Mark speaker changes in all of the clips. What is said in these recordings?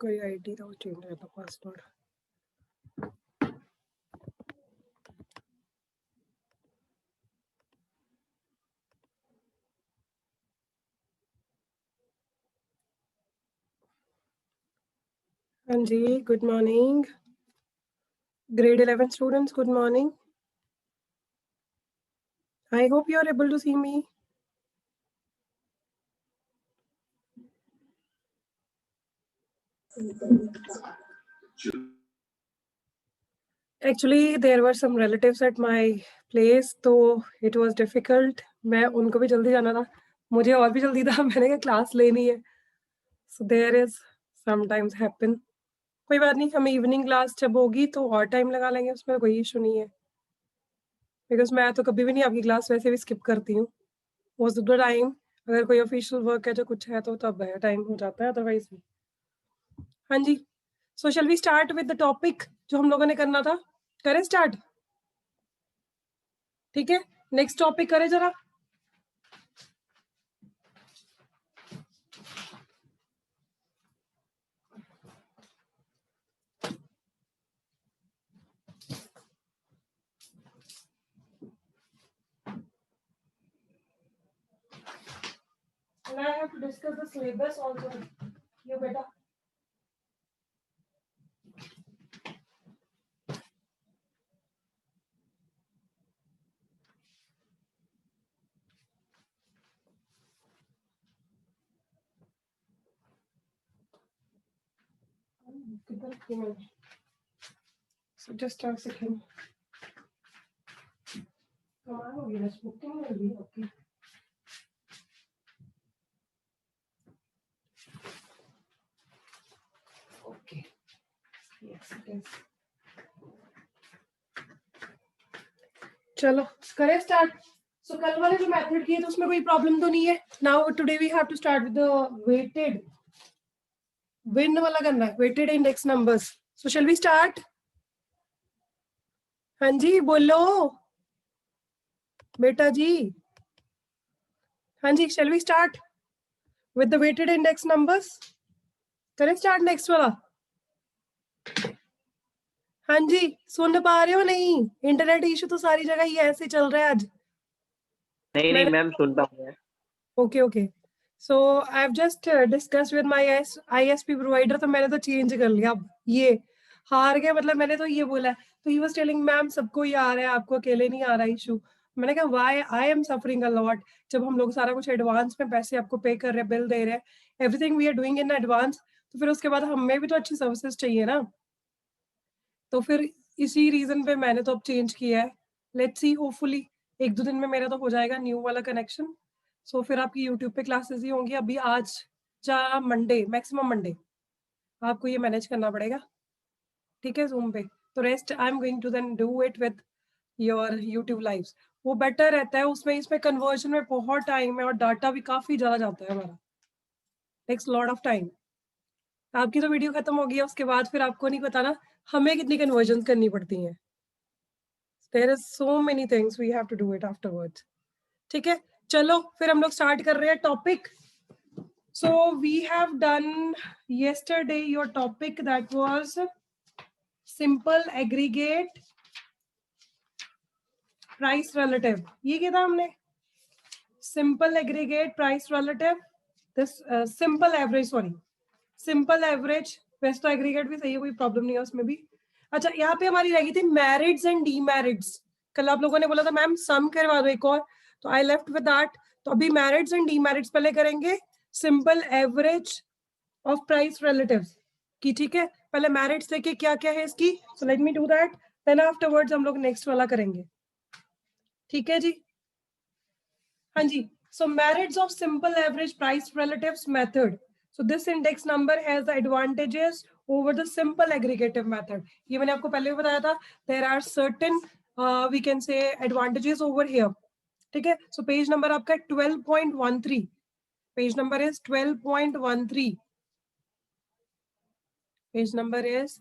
Speaker 1: कोई आईडी तो चेंज है तो पासवर्ड। हाँ जी, good morning grade 11 students, good morning. I hope you are able to see me. Actually there were some relatives at my place, तो it was difficult. मैं उनको भी जल्दी जाना था, मुझे और भी जल्दी था। मैंने कहा क्लास लेनी है, so there is sometimes happen. कोई बात नहीं, हम इवनिंग क्लास जब होगी तो और टाइम लगा लेंगे, उसमें कोई इशू नहीं है। बिकॉज मैं तो कभी भी नहीं आपकी क्लास वैसे भी स्किप करती हूँ। मोस्ट ऑफ द टाइम अगर कोई ऑफिशियल वर्क है जो कुछ है तो तब टाइम हो जाता है, अदरवाइज नहीं। हाँ जी, so shall we start with the topic जो हम लोगों ने करना था। करें स्टार्ट? ठीक है, नेक्स्ट टॉपिक करें जरा। And I have to discuss the syllabus also. You beta. So just a second. कमाल हो गया, बुकिंग हो गई। Okay, okay, yes it is. चलो करें स्टार्ट। सो कल वाले जो मेथड किए तो उसमें कोई प्रॉब्लम तो नहीं है। Now today we have to start with the weighted win वाला करना है, weighted index numbers. So shall we start? हाँ जी बोलो बेटा जी। हाँ जी, shall we start with the weighted index numbers? करें स्टार्ट नेक्स्ट वाला? हाँ जी, सुन पा रहे हो नहीं? इंटरनेट इशू तो सारी जगह ही ऐसे चल रहा है आज।
Speaker 2: नहीं मैम सुन पा रहे हैं।
Speaker 1: Okay okay, so I have just discuss with my ISP provider, तो मैंने तो चेंज कर लिया। अब ये हार गया, मतलब मैंने तो ये बोला है, तो ही वाज टेलिंग मैम सबको ही आ रहा है, आपको अकेले नहीं आ रहा इशू। मैंने कहा why I am suffering a lot, जब हम लोग सारा कुछ एडवांस में पैसे आपको पे कर रहे हैं, बिल दे रहे हैं, everything we are doing in advance, तो फिर उसके बाद हमें भी तो अच्छी सर्विसेज चाहिए ना। तो फिर इसी रीजन पे मैंने तो अब चेंज किया है। लेट्स सी, होपफुली एक दो दिन में मेरा तो हो जाएगा न्यू वाला कनेक्शन। सो फिर आपकी यूट्यूब पे क्लासेस ही होंगी अभी आज या मंडे, मैक्सिमम मंडे आपको ये मैनेज करना पड़ेगा, ठीक है, जूम पे। तो rest I am going to then do it with your YouTube lives, वो बेटर रहता है। उसमें इसमें कन्वर्जन में बहुत टाइम है और डाटा भी काफी ज्यादा जाता है हमारा, टेक्स लॉट ऑफ टाइम। आपकी तो वीडियो खत्म हो गई, उसके बाद फिर आपको नहीं पता ना हमें कितनी कन्वर्जन करनी पड़ती हैं। There is so many things we have to do it afterwards. ठीक है, चलो फिर हम लोग स्टार्ट कर रहे हैं topic. So we have done yesterday your topic that was simple aggregate price relative। ये क्या था हमने? Simple aggregate price relative, this simple average, sorry, simple average। वैसे तो एग्रीगेट भी सही है, कोई प्रॉब्लम नहीं है उसमें भी। अच्छा, यहाँ पे हमारी रह गई थी मैरिड्स एंड डीमैरिड्स। कल आप लोगों ने बोला था मैम सम करवा दो एक और, तो आई लेफ्ट विद दैट। तो अभी मैरिड्स एंड डीमैरिड्स पहले करेंगे simple average of price relatives की, ठीक है। पहले मैरिड्स देखिए क्या क्या है इसकी, so let me do that, then afterwards हम लोग नेक्स्ट वाला करेंगे, ठीक है जी। हाँ जी, so merits of simple average price relatives method. So this index number has the advantages over the simple aggregative method. ये मैंने आपको पहले भी बताया था, there are certain we can say advantages over here, ठीक है। So पेज नंबर आपका 12.13, page number is 12.13, page number is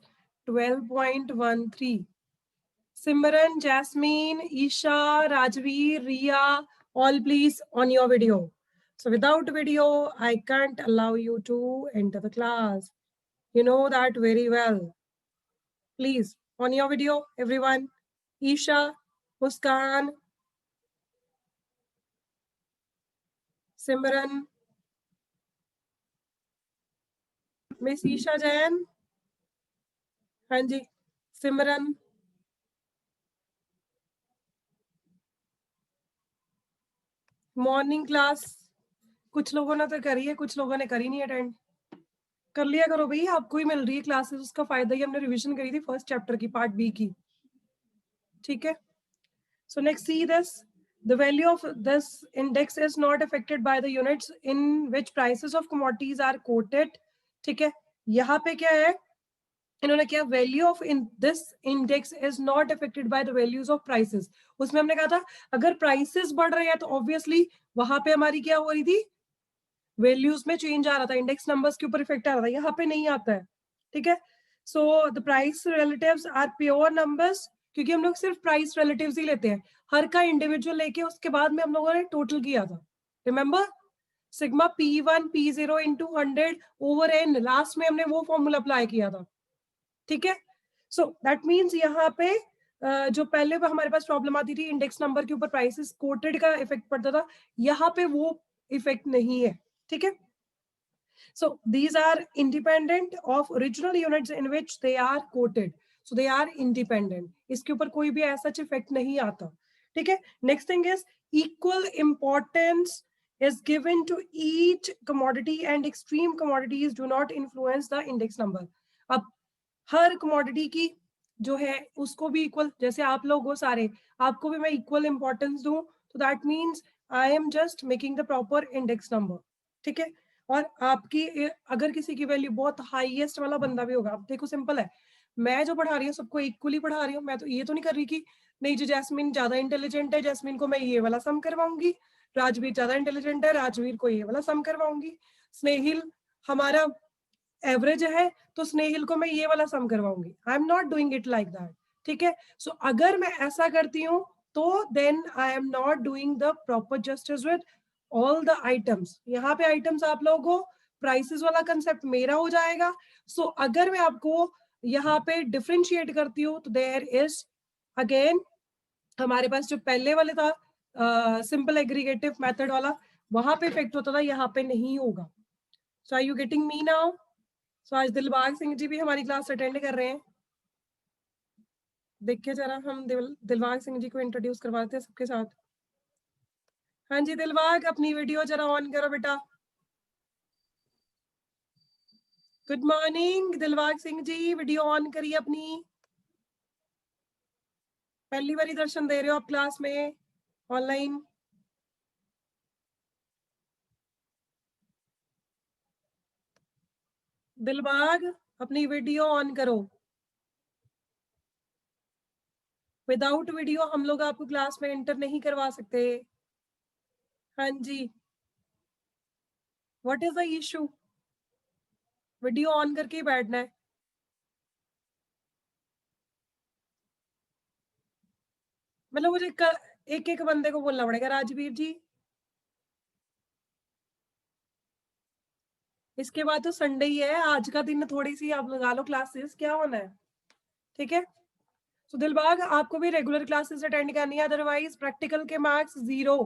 Speaker 1: 12.13। Simran, Jasmine, Isha, Rajveer, Riya, All please on your video. So without video, I can't allow you to enter the class. You know that very well. Please, on your video, everyone. Isha, Muskan, Simran, Miss Isha Jain. हाँ जी, सिमरन. Morning class कुछ लोगों ने तो करी है, कुछ लोगों ने करी नहीं अटेंड. कर लिया करो भाई, आपको ही मिल रही है क्लासेस, उसका फायदा ही. हमने रिवीजन करी थी फर्स्ट चैप्टर की, पार्ट बी की. ठीक है. So next, see this. The value of this index is not affected by the units in which prices of commodities are quoted. ठीक है. यहाँ पे क्या है, इन्होंने क्या, value of in this index is not affected by the values of prices. उसमें हमने कहा था अगर प्राइसेस बढ़ रहे हैं तो ऑब्वियसली वहां पे हमारी क्या हो रही थी, वैल्यूज में चेंज आ रहा था, इंडेक्स नंबर्स के ऊपर इफेक्ट आ रहा था. यहाँ पे नहीं आता है. ठीक है. So the price relatives are pure numbers, क्योंकि हम लोग सिर्फ प्राइस रिलेटिव्स ही लेते हैं, हर का इंडिविजुअल लेके उसके बाद में हम लोगों ने टोटल किया था. Remember, sigma P1 P0 into 100 over N, last में हमने वो फॉर्मूला अप्लाई किया था. ठीक है. सो दैट मीन्स यहाँ पे जो पहले हमारे पास प्रॉब्लम आती थी इंडेक्स नंबर के ऊपर प्राइसेस कोटेड का इफेक्ट पड़ता था, यहाँ पे वो इफेक्ट नहीं है. ठीक है. So these are independent of original units in which they are quoted. So they are independent. इसके ऊपर कोई भी ऐसा इफेक्ट नहीं आता. ठीक है. Next thing is equal importance is given to each commodity and extreme commodities do not influence the index number. अब हर कमोडिटी की जो है उसको भी इक्वल, जैसे आप लोग हो सारे, आपको भी मैं इक्वल इंपॉर्टेंस दूं, तो that means I am just making the proper index number. ठीक है. और आपकी अगर किसी की वैल्यू बहुत हाईएस्ट वाला बंदा भी होगा, अब देखो सिंपल है, मैं जो पढ़ा रही हूँ सबको इक्वली पढ़ा रही हूँ. मैं तो ये तो नहीं कर रही कि नहीं जो जैस्मिन ज्यादा इंटेलिजेंट है, जैस्मिन को मैं ये वाला सम करवाऊंगी, राजवीर ज्यादा इंटेलिजेंट है, राजवीर को ये वाला सम करवाऊंगी, स्नेहिल हमारा एवरेज है तो स्नेहिल को मैं ये वाला सम करवाऊंगी. I am not doing it like that. ठीक है. सो अगर मैं ऐसा करती हूँ तो then I am not doing the proper justice with all the items. यहाँ पे आइटम्स आप लोगों को प्राइसेस वाला कंसेप्ट मेरा हो जाएगा. सो अगर मैं आपको यहाँ पे डिफरेंशिएट करती हूँ तो देयर इज अगेन हमारे पास जो पहले वाले था सिंपल एग्रीगेटिव मेथड वाला, वहां पे इफेक्ट होता था, यहाँ पे नहीं होगा. So are you getting me now? So आज दिलबाग सिंह जी भी हमारी क्लास अटेंड कर रहे हैं. देखिए जरा, हम दिलबाग सिंह जी को इंट्रोड्यूस करवाते हैं सबके साथ. हाँ जी दिलबाग, अपनी वीडियो जरा ऑन करो बेटा. Good morning Dilbagh Singh ji, video on करिए अपनी. पहली बार दर्शन दे रहे हो आप क्लास में ऑनलाइन. दिलबाग अपनी वीडियो ऑन करो. विदाउट वीडियो हम लोग आपको क्लास में एंटर नहीं करवा सकते. हाँ जी. What is the issue? Video on करके ही बैठना है. मतलब मुझे एक एक बंदे को बोलना पड़ेगा राजवीर जी. इसके बाद तो संडे ही है, आज का दिन थोड़ी सी आप लगा लो क्लासेस, क्या होना है. ठीक है. सो दिलबाग आपको भी रेगुलर क्लासेस अटेंड करनी है, अदरवाइज प्रैक्टिकल के मार्क्स 0.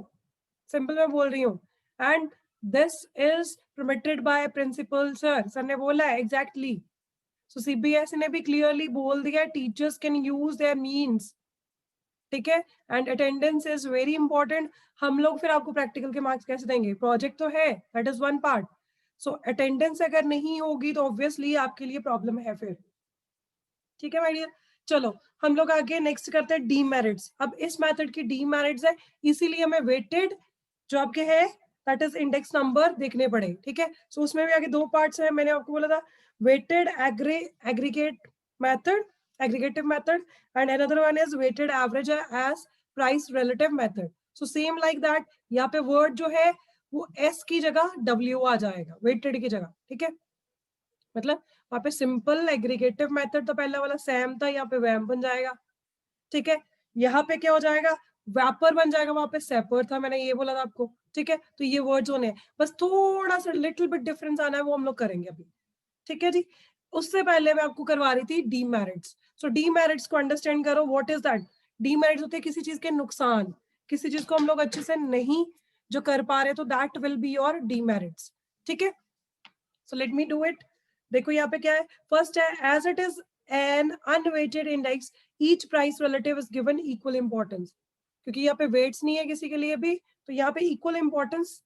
Speaker 1: सिंपल मैं बोल रही हूँ. And this is permitted by principal sir. Sir ने बोला है एग्जैक्टली. सो सीबीएसई ने भी क्लियरली बोल दिया teachers can use their means. ठीक है. And attendance is very important. हम लोग फिर आपको प्रैक्टिकल के मार्क्स कैसे देंगे, प्रोजेक्ट तो है, that is one part. So attendance अगर नहीं होगी तो ऑब्वियसली आपके लिए प्रॉब्लम है फिर. ठीक है माय डियर. चलो हम लोग आगे नेक्स्ट करते हैं डीमेरिट्स. अब इस मेथड की डीमेरिट्स है, इसीलिए हमें वेटेड जो आपके है दैट इज इंडेक्स नंबर देखने पड़े. ठीक है. सो उसमें भी आगे दो पार्ट्स हैं, मैंने आपको बोला था weighted aggregate method, aggregative method, and another one is weighted average as price relative method. So same like that, यहाँ पे वर्ड जो है वो एस की जगह डब्ल्यू आ जाएगा वेटेड की जगह. ठीक है. मतलब वहां पे सिंपल एग्रीगेटिव मेथड तो पहला वाला सैम था, यहाँ पे वैम बन जाएगा. ठीक है. यहाँ पे क्या हो जाएगा, वैपर बन जाएगा, वहां पे सेपर था, मैंने ये बोला था आपको, ठीक है। तो ये वर्ड्स होने हैं, बस थोड़ा सा लिटिल बिट डिफरेंस आना है, वो हम लोग करेंगे अभी, ठीक है जी। उससे पहले मैं आपको करवा रही थी डीमेरिट्स। सो डीमेरिट्स को अंडरस्टैंड करो, व्हाट इज दैट। डीमेरिट्स होते हैं किसी चीज के नुकसान, किसी चीज को हम लोग अच्छे से नहीं जो कर पा रहे, तो that will be your demerits, ठीक है। So let me do it. देखो यहाँ पे क्या है, फर्स्ट है as it is an unweighted index each price relative is given equal importance, क्योंकि यहाँ पे वेट्स नहीं है किसी के लिए भी, तो यहाँ पे इक्वल इंपॉर्टेंस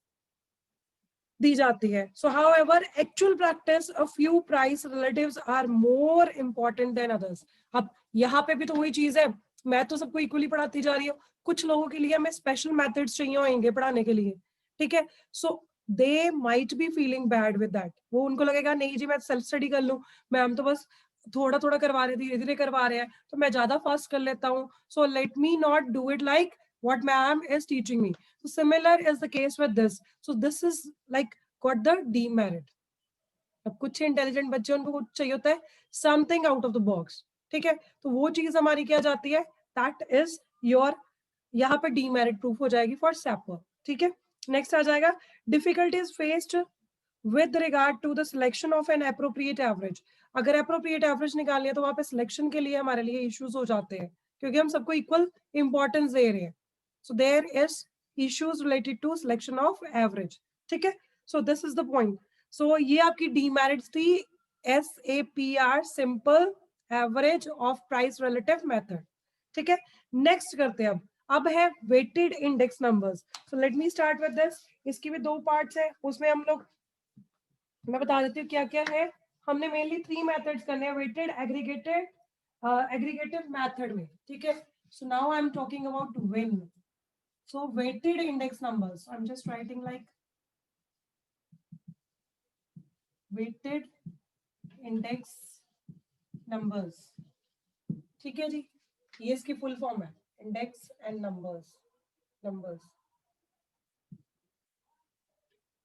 Speaker 1: दी जाती है। So however actual practice a few price relatives are more important than others. अब यहाँ पे भी तो वही चीज है, मैं तो सबको इक्वली पढ़ाती जा रही हूँ, कुछ लोगों के लिए हमें स्पेशल मेथड्स चाहिए होंगे पढ़ाने के लिए, ठीक है। So they might be feeling bad with that, वो उनको लगेगा नहीं जी मैं सेल्फ स्टडी कर लूँ, मैम तो बस थोड़ा थोड़ा करवा रहे, धीरे धीरे करवा रहे हैं, तो मैं ज्यादा फास्ट कर लेता हूँ, सो let me not do it like what ma'am is teaching me. So similar is the case with this. So this is like got the demerit. अब कुछ इंटेलिजेंट बच्चे, उनको कुछ चाहिए होता है something out of the box, ठीक है। तो वो चीज हमारी क्या जाती है, दैट इज योर, यहाँ पे डीमेरिट प्रूफ हो जाएगी फॉर सैपर, ठीक है। नेक्स्ट आ जाएगा difficulties faced with regard to the selection of an appropriate average. अगर अप्रोप्रिएट एवरेज निकालनी है तो वहां पे सिलेक्शन के लिए हमारे लिए इश्यूज हो जाते हैं, क्योंकि हम सबको इक्वल इंपॉर्टेंस दे रहे हैं। So there is issues related to selection of average, ठीक है। So this is the point. So ये आपकी demerits थी, SAPR simple average of price relative method, ठीक है। नेक्स्ट करते हैं अब है weighted index numbers. So let me start with this. इसकी भी दो पार्ट्स है, उसमें हम लोग, मैं बता देती हूँ क्या क्या है। हमने मेनली 3 मेथड्स करने हैं weighted, aggregated, aggregative method में, ठीक है। So now I am talking about WIN. So weighted index numbers, I'm just writing like weighted index numbers, ठीक है जी। ये इसकी फुल फॉर्म है, इंडेक्स एंड नंबर्स,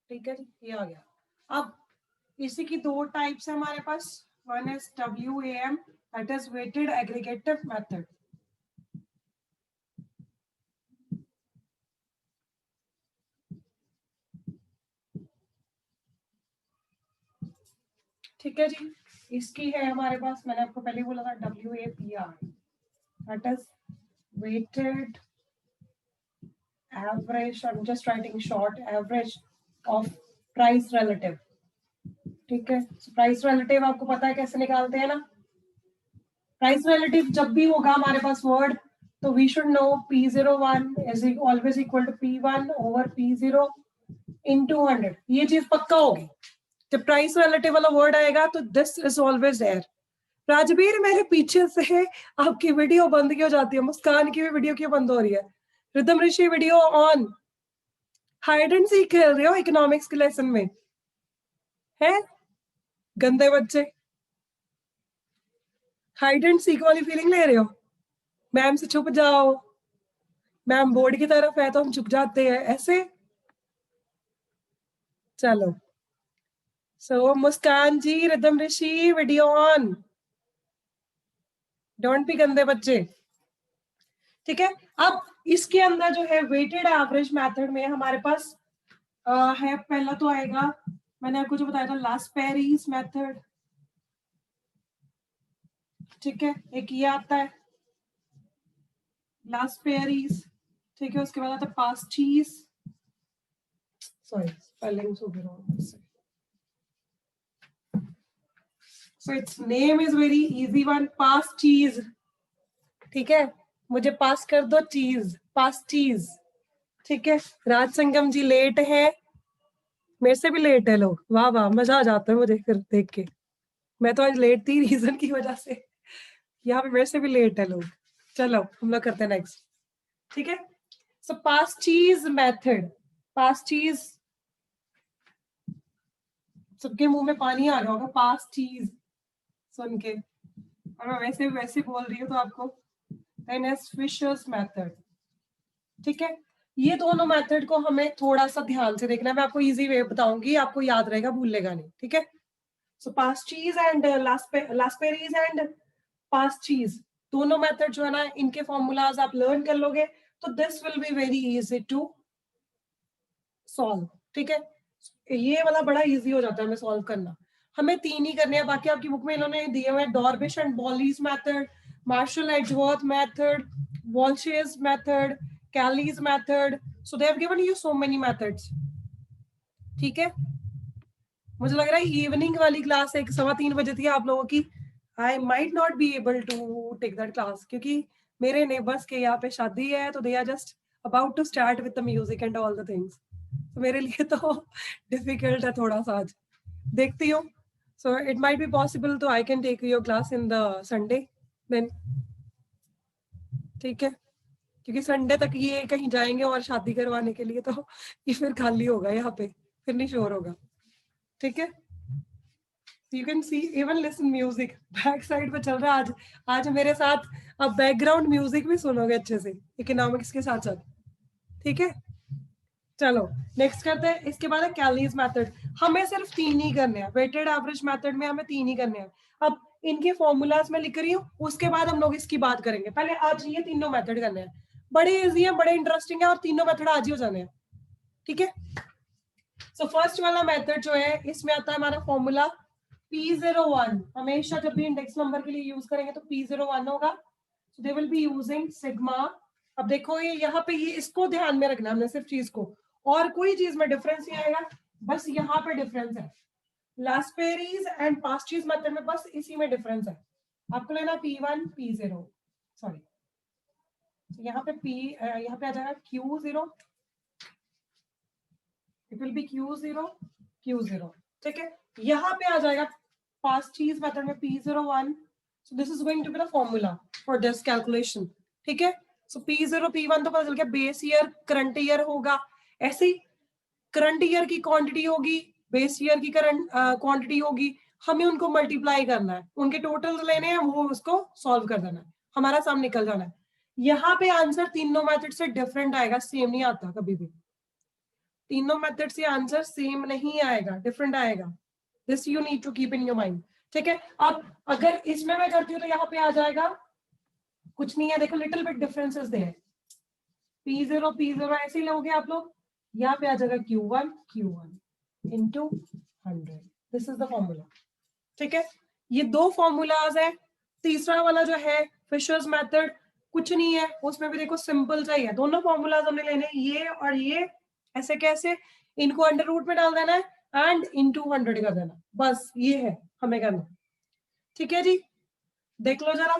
Speaker 1: ठीक है जी, ये आ गया। अब इसी की दो टाइप्स है हमारे पास, one is WAM, that is weighted aggregative method, ठीक है जी। इसकी है हमारे पास, मैंने आपको पहले बोला था WAPR, that is weighted average, I'm just writing short, average of price relative, ठीक है। प्राइस रिलेटिव आपको पता है कैसे निकालते हैं ना, प्राइस रिलेटिव जब भी होगा हमारे पास वर्ड, तो we should know P01 is always equal to P1 over P0 into 100, ये चीज पक्का होगी। जब प्राइस रिलेटिव वाला वर्ड आएगा तो this is always there. Rajbir मेरे पीछे से आपकी वीडियो बंद क्यों जाती है, मुस्कान की भी वीडियो क्यों बंद हो रही है, rhythm Rishi video on, hide and seek खेल रहे हो इकोनॉमिक्स के लेसन में, है गंदे बच्चे, हाइड एंड सीक वाली फीलिंग ले रहे हो, मैम से छुप जाओ, मैम बोर्ड की तरफ है तो हम छुप जाते हैं ऐसे। चलो, so Muskan ji, Ridham Rishi video on, don't be गंदे बच्चे, ठीक है। अब इसके अंदर जो है वेटेड एवरेज मेथड में हमारे पास है, पहला तो आएगा, मैंने आपको जो बताया था लास्पेरीज मेथड, ठीक है, एक ये आता है लास्पेरीज, ठीक है। उसके बाद आता है पास्टीज, सॉरी स्पेलिंग हो गया, so it's name is very easy one, Paasche's, ठीक है। मुझे पास कर दो चीज, पास्टीज, ठीक है। राज संगम जी लेट है, मेरे से भी लेट है लोग, वाह वाह, मजा आ जाता है मुझे फिर देख के, मैं तो आज लेट थी रीजन की वजह से, यहाँ पे मेरे से भी लेट है लोग। चलो हम लोग करते हैं नेक्स्ट, ठीक है। सो पास्टीज मेथड, पास्टीज, सबके मुंह में पानी आ रहा होगा पास्टीज सुन के, और मैं वैसे वैसे बोल रही हूँ तो आपको, देन इज फिशर्स मेथड, ठीक है। ये दोनों मेथड को हमें थोड़ा सा ध्यान से देखना है, मैं आपको इजी वे बताऊंगी, आपको याद रहेगा, भूलेगा नहीं, ठीक है। सो पास्टीज एंड लास्पेरीज एंड पास्टीज, दोनों मेथड जो है ना, इनके फॉर्मूलाज आप लर्न कर लोगे तो this will be very easy to solve, ठीक है। ये वाला बड़ा इजी हो जाता है हमें सॉल्व करना। हमें 3 ही करने हैं, बाकी आपकी बुक में इन्होंने दिए हुए Dorbish and Bowley's method, Marshall Edgeworth method, Walsh's method, Kelly's method, so they have given you so many methods, ठीक है। मुझे लग रहा है इवनिंग वाली क्लास 1:15 बजे थी आप लोगों की। I might not be able to take that class, क्योंकि मेरे नेबर्स के यहाँ पे शादी है, तो they are just about to start with the music and all the things. तो मेरे लिए तो डिफिकल्ट है थोड़ा सा आज, देखती हूँ। So it might be possible तो I can take your class in the Sunday then, ठीक है। क्योंकि संडे तक ये कहीं जाएंगे और शादी करवाने के लिए, तो ये फिर खाली होगा यहाँ पे, फिर नहीं शोर होगा, ठीक है। You can see even listen music back side पे चल रहा है आज। आज मेरे साथ अब बैकग्राउंड म्यूजिक भी सुनोगे अच्छे से इकोनॉमिक्स के साथ साथ, ठीक है। चलो नेक्स्ट करते हैं। इसके बाद है कैलीज मेथड। हमें सिर्फ 3 ही करने हैं, वेटेड एवरेज मेथड में हमें 3 ही करने हैं। अब इनके फॉर्मूलाज में लिख रही हूँ, उसके बाद हम लोग इसकी बात करेंगे। पहले आज ये तीनों मेथड करने हैं, बड़े इजी है, बड़े इंटरेस्टिंग है, और तीनों मेथड आज ही हो जाने हैं, ठीक है। सो फर्स्ट वाला मेथड जो है, इसमें आता है हमारा फॉर्मूला P01। हमेशा जब भी इंडेक्स नंबर के लिए यूज करेंगे तो P01 होगा। So they will be using sigma. अब देखो ये यहाँ पे, ये इसको ध्यान में रखना हमने, सिर्फ चीज को, और कोई चीज में डिफरेंस नहीं आएगा, बस यहाँ पे डिफरेंस है। लास्पेरीज एंड पास्टीज मेथड में बस इसी में डिफरेंस है। आपको लेना P1 P0, सॉरी यहाँ पे यहाँ पे आ जाएगा Q0, it will be Q0 Q0, ठीक है। यहाँ पे आ जाएगा पास्टीज मेथड में P01। so this is going to be the formula for this calculation, ठीक है। so P0 P1 तो पता चल गया, बेस ईयर करंट ईयर होगा, ऐसे ही करंट ईयर की क्वांटिटी होगी, बेस ईयर की करंट क्वांटिटी होगी, हमें उनको मल्टीप्लाई करना है, उनके टोटल्स लेने हैं, वो उसको सॉल्व कर देना है, हमारा साम निकल जाना है। यहाँ पे आंसर तीनों मेथड से डिफरेंट आएगा, सेम नहीं आता कभी भी, तीनों मेथड से आंसर सेम नहीं आएगा, डिफरेंट आएगा। This you need to keep in your mind, ठीक है। अब अगर इसमें मैं करती हूँ तो यहाँ पे आ जाएगा, कुछ नहीं है, देखो little bit differences there, P0 ऐसे ही लोगे आप लोग, यहाँ पे आ जाएगा Q1 into 100। This is the formula, ठीक है। ये 2 फॉर्मूलाज है। तीसरा वाला जो है फिशर्स मेथड, कुछ नहीं है, उसमें भी देखो सिंपल सा ही है, दोनों फॉर्मूलाज हमने लेने, ये और ये। ऐसे कैसे, इनको अंडर रूट में डाल देना है एंड इनटू 100 कर देना, बस ये है हमें करना, ठीक है जी। देख लो जरा,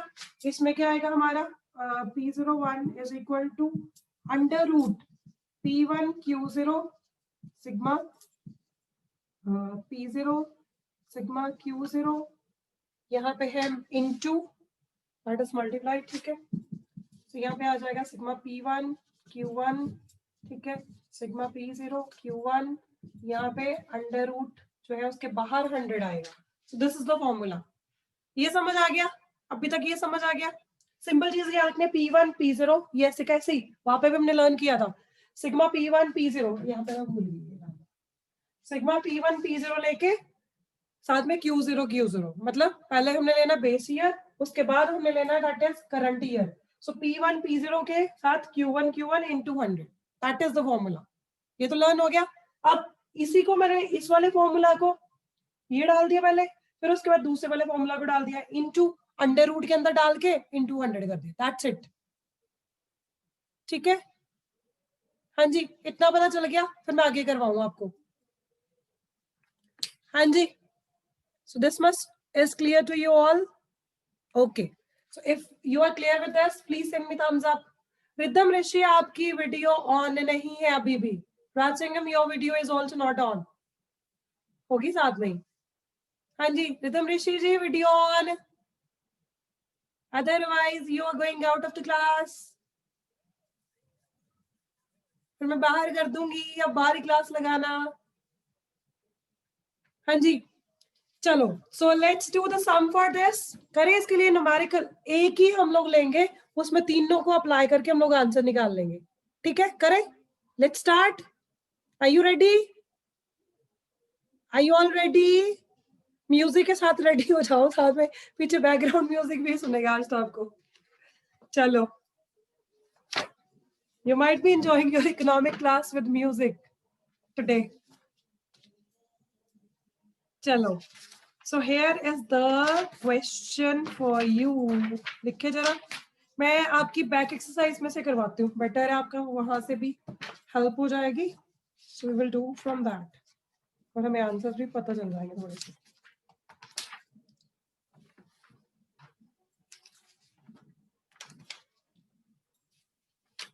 Speaker 1: इसमें क्या आएगा हमारा, P01 is equal to under root P1 Q0 sigma P0 sigma Q0, यहाँ पे है इनटू दैट इज मल्टीप्लाई, ठीक है। तो यहाँ पे आ जाएगा सिग्मा P1 Q1, ठीक है, सिग्मा P0 Q1, यहाँ पे अंडर रूट जो है उसके बाहर 100 आएगा। So this is the formula. ये समझ आ गया, अभी तक ये समझ आ गया। सिंपल चीज याद रखने, P1 P0 ये ऐसे कैसे ही वहां पे भी हमने लर्न किया था, सिग्मा P1 P0, यहाँ पे मैं भूल गई, सिग्मा P1 P0 लेके साथ में Q0 Q0, मतलब पहले हमने लेना बेस ईयर, उसके बाद हमने लेना that is current year. So P1 P0 के साथ Q1 Q1 into 100, that is the formula. ये तो लर्न हो गया। अब इसी को मैंने, इस वाले फॉर्मूला को ये डाल दिया पहले, फिर उसके बाद दूसरे वाले फॉर्मूला को डाल दिया, इनटू अंडर रूट के अंदर डाल के इनटू 100 कर दिया, दैट्स इट, ठीक है। हाँ जी, इतना पता चल गया, फिर मैं आगे करवाऊंगा आपको। हाँ जी, so this much is clear to you all? Okay, so if you are clear with this, please send me thumbs up. Ridham Rishi आपकी वीडियो ऑन नहीं है अभी भी, Raj Singham your video is also not on, होगी साथ में। हाँ जी, Ridham Rishi ji video on, otherwise you are going out of the class, फिर मैं बाहर कर दूंगी, या बाहर ही क्लास लगाना। हाँ जी, चलो, so let's do the sum for this. करें इसके लिए न्यूमेरिकल एक ही हम लोग लेंगे, उसमें तीनों को अप्लाई करके हम लोग आंसर निकाल लेंगे, ठीक है। करें, let's start. Are you ready? Are you all ready? Music के साथ रेडी हो जाओ, साथ में पीछे बैकग्राउंड म्यूजिक भी सुनेगा आज तो आपको। चलो You might be enjoying your economic class with music today. चलो, so here is the question for you. लिखे जरा, मैं आपकी बैक एक्सरसाइज में से करवाती हूँ, बेटर है आपका वहां से भी हेल्प हो जाएगी. So we will do from that. और हमें आंसर्स भी पता चल जाएंगे थोड़े से.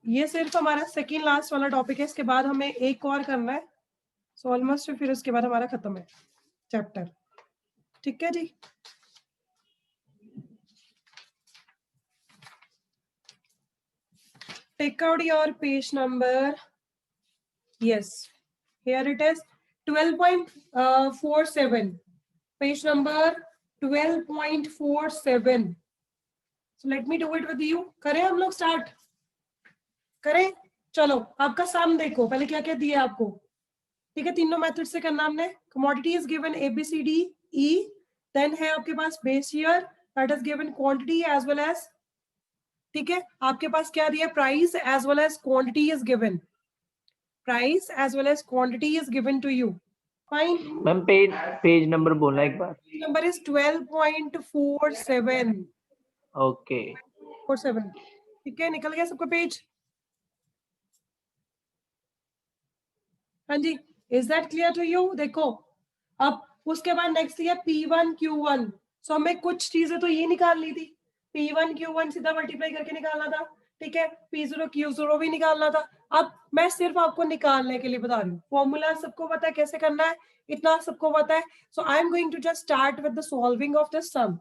Speaker 1: ये सिर्फ हमारा सेकेंड लास्ट वाला टॉपिक है, इसके बाद हमें एक और करना है. सो ऑलमोस्ट फिर उसके बाद हमारा खत्म है चैप्टर. ठीक है जी. Take out your page number. Yes, here it is 12.47. Page number 12.47. So let me do it with you. करें हम लोग स्टार्ट करें. चलो, आपका सम देखो पहले क्या क्या दिया आपको. ठीक है, तीनों मेथड से करना हमने. Commodity is given ABCD E. देन है आपके पास base year, that is given quantity as well as. ठीक है, आपके पास क्या दिया, price as well as quantity is given. Price as well as quantity is given to you. Fine
Speaker 2: ma'am page number बोलना एक बार.
Speaker 1: Number is 12.47.
Speaker 2: ओके
Speaker 1: 47. ठीक है, निकल गया सबका पेज. हाँ जी, is that clear to you. देखो अब उसके बाद नेक्स्ट है P1 Q1. सो हमें कुछ चीजें तो ये निकालनी थी. P1 Q1 सीधा मल्टीप्लाई करके निकालना था. ठीक है, P0 Q0 भी निकालना था. अब मैं सिर्फ आपको निकालने के लिए बता रही हूँ. फॉर्मूला सबको पता है कैसे करना है, इतना सबको पता है. So I am going to just start with the solving of this sum.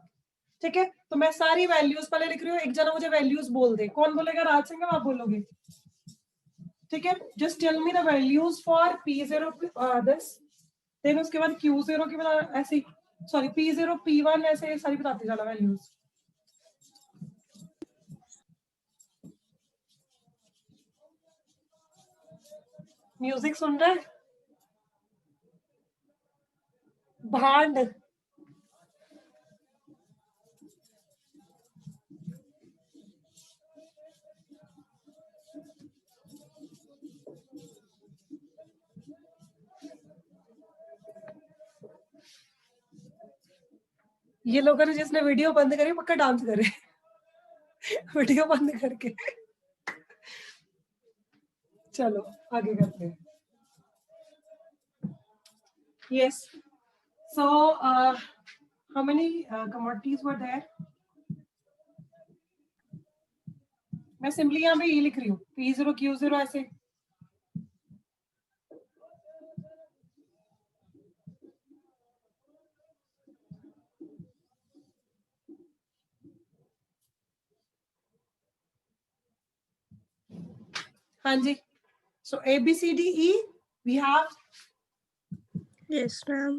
Speaker 1: ठीक है, तो मैं सारी वैल्यूज पहले लिख रही हूँ. एक जना मुझे वैल्यूज बोल दे. कौन बोलेगा? राज सिंह आप बोलोगे. ठीक है, just tell me the values for P0 this. Then उसके बाद Q0 की बता ऐसे, सॉरी P0 P1 ऐसे सारी बताते जाना वैल्यूज. म्यूजिक सुन रहे हैं? भांड. ये लोगों ने जिसने वीडियो बंद करी पक्का डांस करे. वीडियो बंद करके. चलो आगे करते हैं. Yes, so how many commodities were there? मैं सिंपली यहाँ पे ये लिख रही हूँ P0 Q0 ऐसे. हाँ जी, so ABCDE we have.
Speaker 3: Yes, ma'am.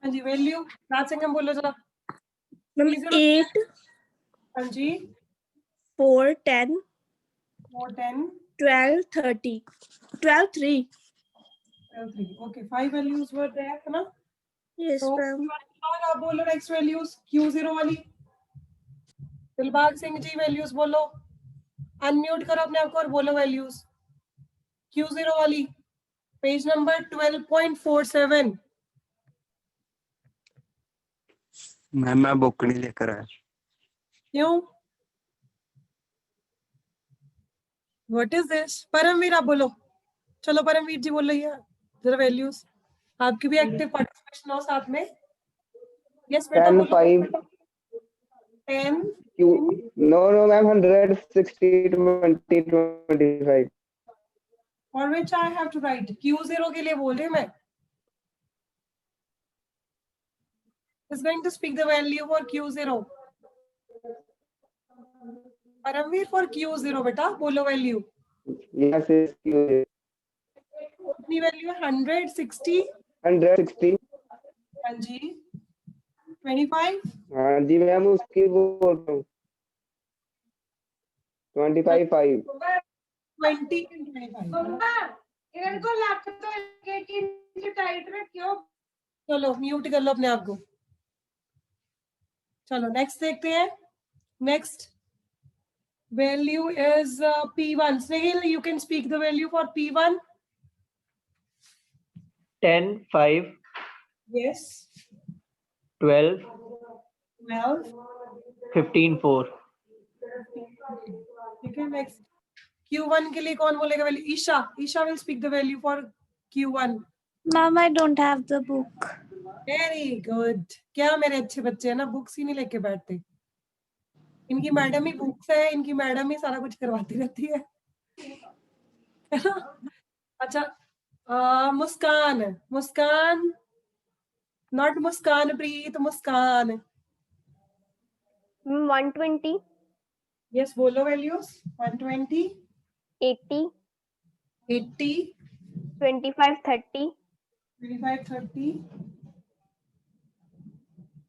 Speaker 1: हाँ जी, वैल्यू राज सिंह बोलो जरा.
Speaker 3: Ma'am,
Speaker 1: P0
Speaker 3: 8,
Speaker 1: हाँ जी,
Speaker 3: 4, 10,
Speaker 1: 4 10
Speaker 3: 12, 30, 12, 3.
Speaker 1: 12 3. Okay, 5 values were there है ना.
Speaker 3: Yes,
Speaker 1: तो
Speaker 3: ma'am.
Speaker 1: आप बोलो नेक्स्ट वैल्यूज. Q0 वाली दिलबाग सिंह जी वैल्यूज बोलो. अनम्यूट करो अपने आप को और बोलो वैल्यूज. Q0 वाली पेज नंबर 12.47.
Speaker 4: मैं बुक नहीं लेकर आया.
Speaker 1: क्यों? What is this? परमवीर आप बोलो. चलो परमवीर जी बोलो यार जरा वैल्यूज. आपकी भी एक्टिव पार्टिसिपेशन हो साथ में. यस बेटा
Speaker 5: 10
Speaker 1: बोलो.
Speaker 5: 5
Speaker 1: 10
Speaker 5: Q. No, ma'am. 160 20 25.
Speaker 1: for which I have to write. Q0 के लिए बोल रही हूँ मैं. is going to speak the value for Q0. Paramvir for Q0 बेटा बोलो वैल्यू.
Speaker 5: Yes, is Q.
Speaker 1: अपनी वैल्यू है 160.
Speaker 5: 160.
Speaker 1: हाँ जी, 25.
Speaker 5: हाँ जी मैम, उसकी वो बोल रहा हूँ. 25 5.
Speaker 1: 20 and 25.
Speaker 6: इनको लैपटॉप तो एक इंच टाइट रखियो.
Speaker 1: चलो म्यूट कर लो अपने आप को. चलो नेक्स्ट देखते हैं. Next value is P1. Snehal, you can speak the value for P1.
Speaker 2: 10, 5,
Speaker 1: Yes.
Speaker 2: 12,
Speaker 1: 12.
Speaker 2: 15, 4.
Speaker 1: ठीक है, next. Q1 के लिए कौन बोलेगा value? Isha. Isha will speak the value for Q1.
Speaker 3: Ma'am, I don't have the book.
Speaker 1: Very good. क्या मेरे अच्छे बच्चे हैं ना, बुक्स ही नहीं लेके बैठते. इनकी मैडम ही बुक्स है, इनकी मैडम ही सारा कुछ करवाती रहती है. अच्छा, मुस्कान. मुस्कान, नॉट मुस्कान प्रीत, मुस्कान.
Speaker 7: 120,
Speaker 1: यस, बोलो values. 120,
Speaker 7: 80,
Speaker 1: 80,
Speaker 7: 25, 30.
Speaker 1: 25, 30.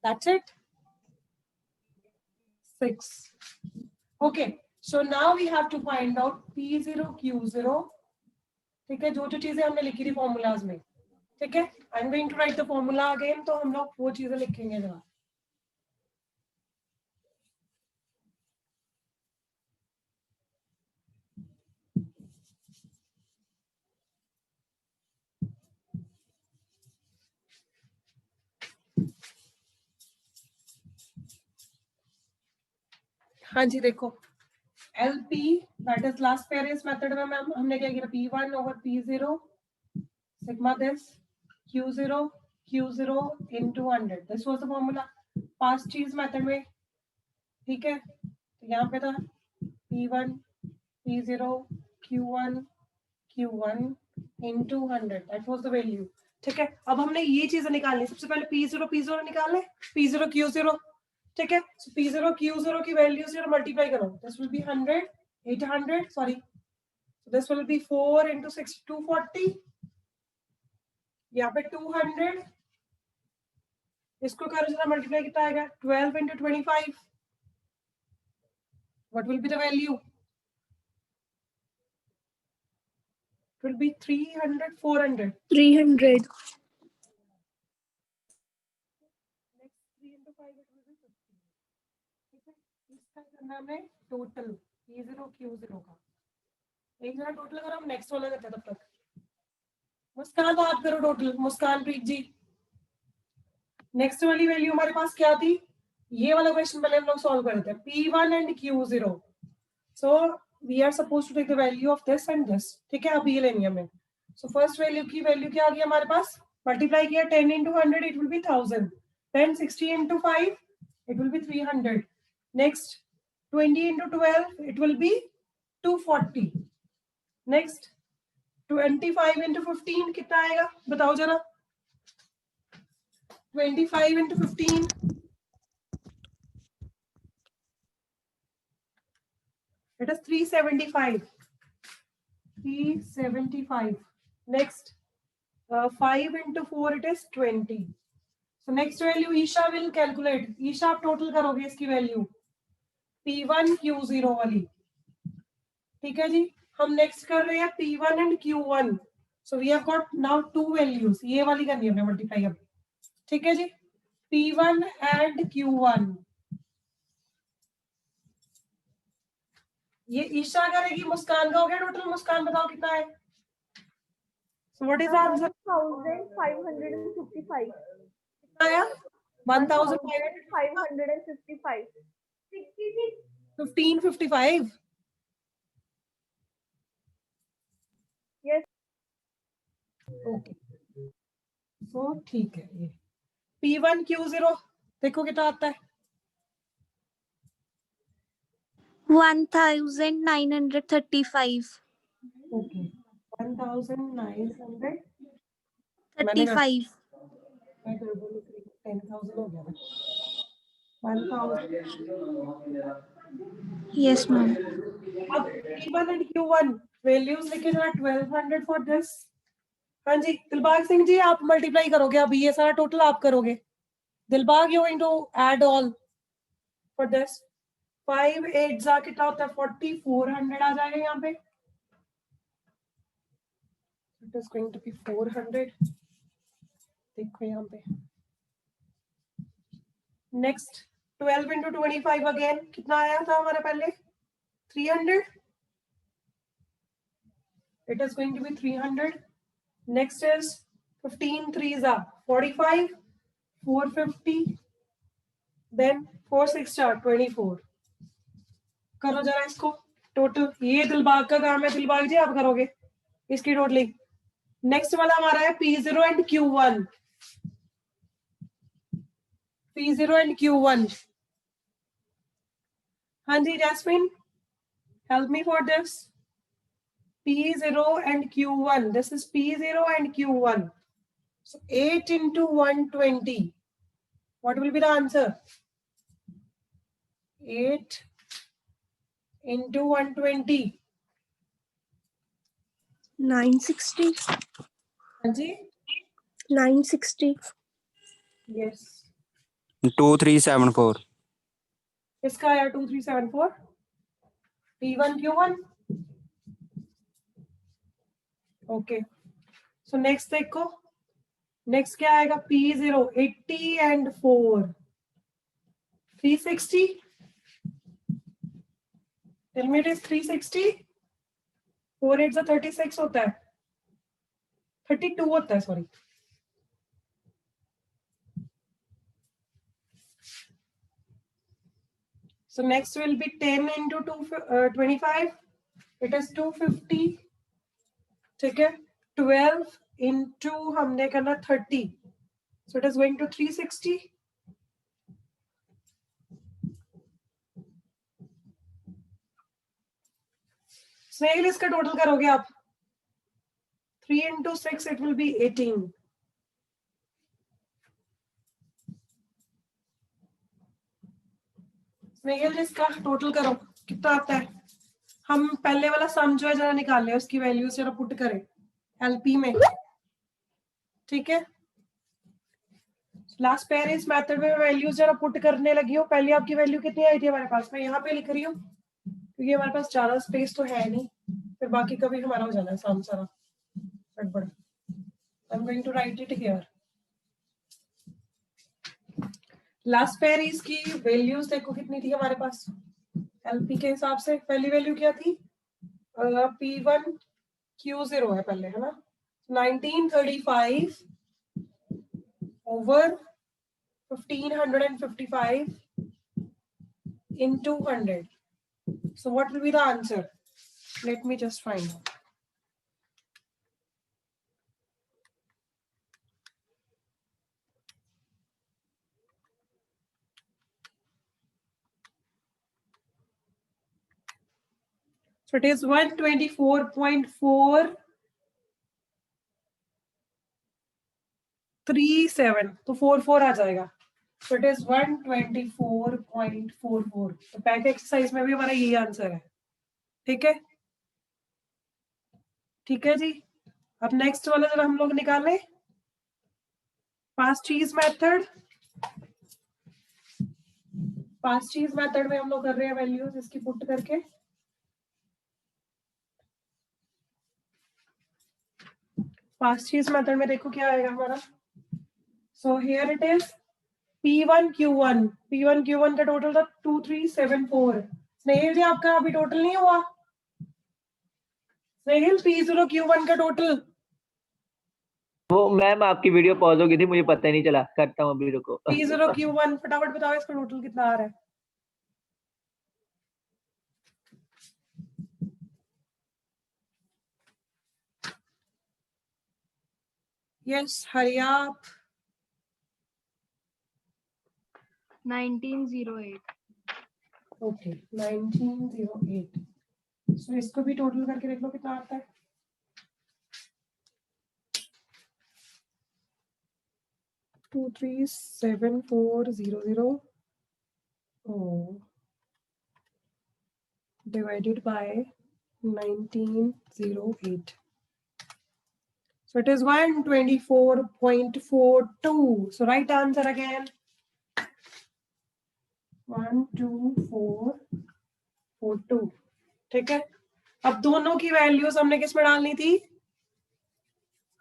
Speaker 1: That's it. 6. Okay, so now we have to find out P0, Q0. ठीक है, जो जो चीजें हमने लिखी थी फॉर्मूलाज में. ठीक है, I am going to write the formula again, तो हम लोग वो चीजें लिखेंगे जरा. हाँ जी, देखो LP that is last pairwise method में मैम हमने क्या किया? P1 over P0 sigma this Q0 into 100. This was the formula. Past cheese method में, ठीक है, तो यहाँ पे था P1 P0 Q1 into 100. That was the value. ठीक है, अब हमने ये चीजें निकालनी. सबसे पहले P0 निकालने, P0 Q0. ठीक है, so P0 Q0 की वैल्यू से मल्टीप्लाई करो. This will be 100, 800, sorry. So this will be 4 into 6, 240. यहाँ पे 200. इसको करो जरा मल्टीप्लाई, कितना आएगा? 12 into 25. What will be the value? It will be 300, 400.
Speaker 3: 300.
Speaker 1: Next 3 into 5 it will be 50. ठीक है, इसका करना हमें टोटल P0 Q0 का. एक जरा टोटल करो, हम नेक्स्ट वाला करते हैं तब तक. मुस्कान बात करो टोटल. मुस्कान प्रीत जी, नेक्स्ट वाली वैल्यू हमारे पास क्या थी? ये वाला क्वेश्चन पहले हम लोग सॉल्व करते हैं. P1 and Q0. So we are supposed to take the value of this and this. ठीक है, अब ये लेनी है हमें. So first वैल्यू की वैल्यू क्या आ गई हमारे पास? मल्टीप्लाई किया 10 into 100 it will be 1000. Then 60 into 5 it will be 300. Next 20 into 12 it will be 240. Next 25 into 15 कितना आएगा बताओ जरा. 25 into 15. It is 375. 375. Next, 5 into 4 it is 20. So next value Isha will calculate. Isha आप total करोगे इसकी value. P1 Q0 वाली. ठीक है जी, हम next कर रहे हैं P1 and Q1. So we have got now two values. ये वाली करनी है हमने multiply अब. ठीक है जी, P1 and Q1. ये ईशा करेगी, मुस्कान का हो गया टोटल. मुस्कान बताओ कितना है? So what is the answer?
Speaker 7: 1555.
Speaker 1: कितना आया? 1555.
Speaker 7: 555.
Speaker 1: 1555.
Speaker 7: Yes.
Speaker 1: Okay. So ठीक है, ये P1 Q0 देखो कितना आता है?
Speaker 3: 1935.
Speaker 1: Okay, 1900.
Speaker 3: 35.
Speaker 1: 10,000 हो गया. 1000.
Speaker 3: Yes, ma'am.
Speaker 1: अब P1 and Q1 वैल्यूज लिखे जरा. 1200 for this. हाँ जी, दिलबाग सिंह जी आप मल्टीप्लाई करोगे अभी, ये सारा टोटल आप करोगे. Dilbag you going to add all for this. 5 8 जा कितना होता है? 40. 400 आ जाएगा यहाँ पे. It is going to be 400. देखो यहाँ पे. नेक्स्ट 12 into 25 अगेन कितना आया था हमारे पहले? 300. It is going to be 300. Next is 15 threes are 45, 450, then 4 6 are 24. करो जरा इसको टोटल. ये दिलबाग का काम है, दिलबाग जी आप करोगे इसकी टोटलिंग. नेक्स्ट वाला हमारा है P0 and Q1. P0 and Q1. हाँ जी jasmine, help me for this. P0 and Q1. This is P0 and Q1. So 8 into 120. What will be the answer? 8 into 120.
Speaker 3: 960.
Speaker 1: हाँ जी.
Speaker 3: 960.
Speaker 1: Yes.
Speaker 4: 2374.
Speaker 1: इसका आया 2374. P1 Q1. Okay. So next देखो. Next क्या आएगा? P0 80 and 4. 360. Tell me it is 360. 4 8 से 36 होता है. 32 होता है, sorry. So next will be 10 into 25. It is 250. ठीक है. 12 into हमने करना 30. So it is going to 360. स्नेहिल इसका टोटल करोगे आप. 3 into 6 it will be 18. स्नेहिल इसका टोटल करो कितना आता है. हम पहले वाला सम जो है जरा निकाल ले, उसकी वैल्यूज जरा पुट करें एलपी में. ठीक है. लास्ट पेयर इस मेथड में वैल्यूज जरा पुट करने लगी हूँ. पहले आपकी वैल्यू कितनी आई थी हमारे पास? मैं यहाँ पे लिख रही हूँ क्योंकि हमारे पास ज्यादा स्पेस तो है नहीं, फिर बाकी कभी हमारा हो जाना है सम सारा गड़बड़. I am going to write it here. Last pair इसकी वैल्यूज देखो कितनी थी हमारे पास एलपी के हिसाब से. पहली वैल्यू क्या थी? P1 Q0 है पहले, है ना. 1935 over 1555 into 100. So what will be the answer? Let me just find out. So it is 124.437. तो 44 आ जाएगा. So it is 124.44. तो पैक एक्सरसाइज में भी हमारा यही आंसर है. ठीक है. ठीक है जी. अब नेक्स्ट वाला जरा हम लोग निकालें. पास्ट चीज मेथड. पास्ट चीज मेथड में हम लोग कर रहे हैं वैल्यूज इसकी पुट करके. पास्ट चीज मेथड में देखो क्या आएगा हमारा. So here it is P1 Q1. P1 Q1 का टोटल था 2374. स्नेहिल जी आपका अभी टोटल नहीं हुआ. स्नेहिल P0 Q1 का टोटल.
Speaker 2: वो मैम आपकी वीडियो पॉज हो गई थी, मुझे पता ही नहीं चला. करता हूँ अभी, रुको.
Speaker 1: P0 Q1 फटाफट बताओ इसका टोटल कितना आ रहा है. यस हरी आप.
Speaker 3: 1908.
Speaker 1: ओके 1908. सो इसको भी टोटल करके देख लो कितना आता है. Two 37400 divided by 1908. So it is 124.42. So right answer again. 12442. ठीक है. अब दोनों की वैल्यूज हमने किस में डालनी थी?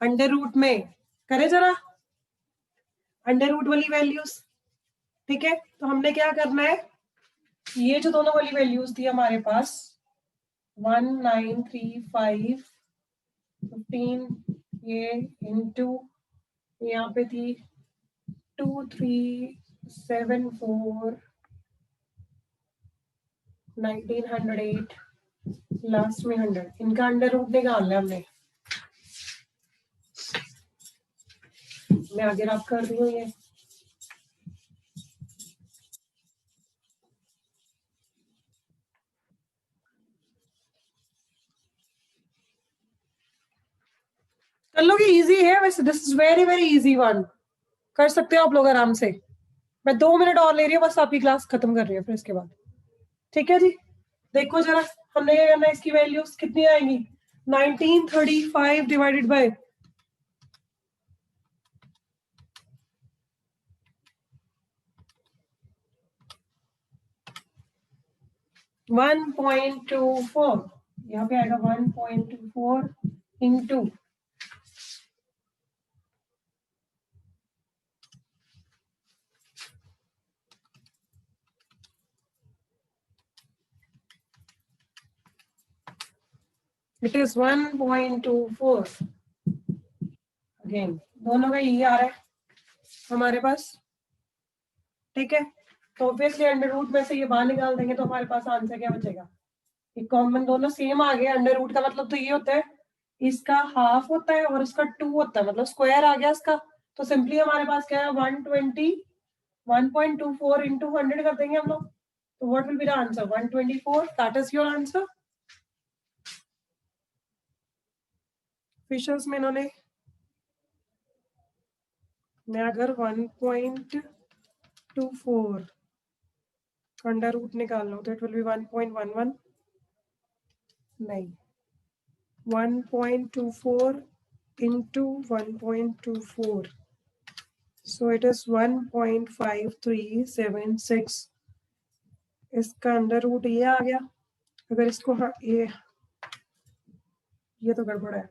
Speaker 1: अंडर रूट में. करे जरा अंडर रूट वाली वैल्यूज. ठीक है. तो हमने क्या करना है, ये जो दोनों वाली वैल्यूज थी हमारे पास 1935 15 ये इंटू यहाँ पे थी 2374 1908 लास्ट में 100 इनका अंडर रूट निकालना है हमने। मैं आगे रब कर रही हूँ ये कर लोगे, इजी है वैसे, this is very very easy one, कर सकते हो आप लोग आराम से। मैं 2 मिनट और ले रही हूँ बस, आपकी क्लास खत्म कर रही हूँ फिर इसके बाद। ठीक है जी, देखो जरा हमने क्या करना है, इसकी वैल्यूज कितनी आएंगी 1935 डिवाइडेड बाय 1.24, यहाँ पे आएगा 1.24 इंटू इट इज 1.24 अगेन, दोनों का यही आ रहा है हमारे पास। ठीक है, तो ऑब्वियसली अंडर रूट में से ये बाहर निकाल देंगे तो हमारे पास आंसर क्या बचेगा, एक कॉमन, दोनों सेम आ गए। अंडर रूट का मतलब तो ये होता है इसका हाफ होता है और इसका 2 होता है, मतलब स्क्वायर आ गया इसका। तो सिंपली हमारे पास क्या है 1.24 इंटू 100 कर देंगे हम लोग, तो what will be the answer 124, that is your answer. फिशर्स में इन्होंने, मैं अगर 1.24 अंडर रूट निकाल लो तो इट विल बी 1.11, नहीं 1.24 into 1.24, so it is 1.5376। इसका अंडर रूट ये आ गया, अगर इसको ये तो गड़बड़ है,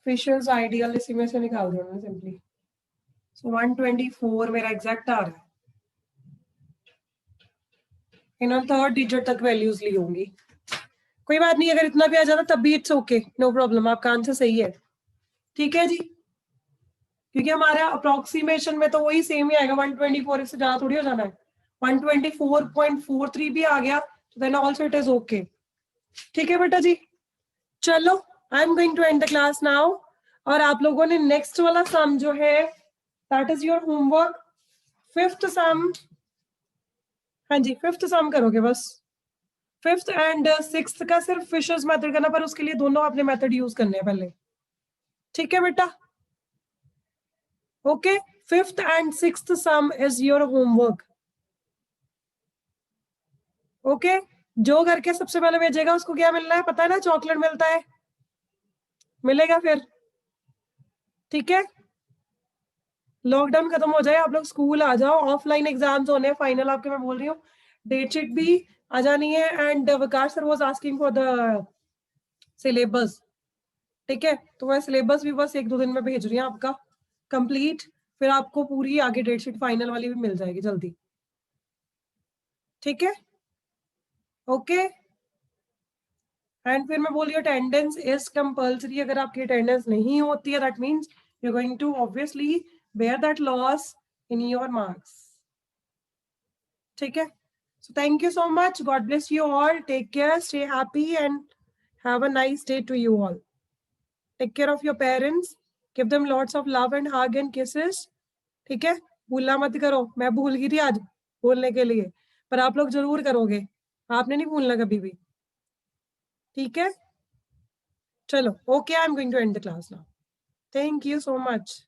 Speaker 1: फिशर्स आइडियल इसी में से निकाल दो ना सिंपली। सो 124 मेरा एग्जैक्ट आ रहा है, इन्होंने थर्ड डिजिट तक वैल्यूज ली होंगी। कोई बात नहीं, अगर इतना भी आ जाता तब भी इट्स ओके, नो प्रॉब्लम, आपका आंसर सही है। ठीक है जी, क्योंकि हमारा अप्रोक्सीमेशन में तो वही सेम ही आएगा 124, इससे ज्यादा थोड़ी हो जाना है। 124.43 भी आ गया तो then also it is okay. ठीक है बेटा जी, चलो I am going to end the class now, और आप लोगों ने नेक्स्ट वाला सम जो है that is your homework, 5th sum. हाँ जी 5th सम करोगे बस, 5th एंड 6th का सिर्फ फिशर्स मेथड करना, पर उसके लिए दोनों अपने मेथड यूज करने हैं पहले। ठीक है बेटा, okay 5th and 6th some is your homework. Okay, जो करके सबसे पहले भेजेगा उसको क्या मिलना है पता है ना, चॉकलेट मिलता है, मिलेगा फिर। ठीक है, लॉकडाउन खत्म हो जाए, आप लोग स्कूल आ जाओ, ऑफलाइन एग्जाम्स होने हैं फाइनल आपके, मैं बोल रही हूँ डेट शीट भी आ जानी है, and Vikas sir was asking for the syllabus. ठीक है, तो मैं सिलेबस भी बस 1-2 दिन में भेज रही हूँ आपका कंप्लीट, फिर आपको पूरी आगे डेट शीट फाइनल वाली भी मिल जाएगी जल्दी। ठीक है, ओके, एंड फिर मैं बोल रही हूँ अटेंडेंस इज कंपल्सरी, अगर आपकी अटेंडेंस नहीं होती है that means you are going to obviously bear that loss in your marks. ठीक है, so thank you so much, God bless you all, take care, stay happy and have a nice day to you all. Take care of your parents, give them lots of love and hug and kisses. ठीक है, भूलना मत करो, मैं भूल गई थी आज बोलने के लिए, पर आप लोग जरूर करोगे, आपने नहीं भूलना कभी भी। ठीक है, चलो okay, I am going to end the class now, thank you so much.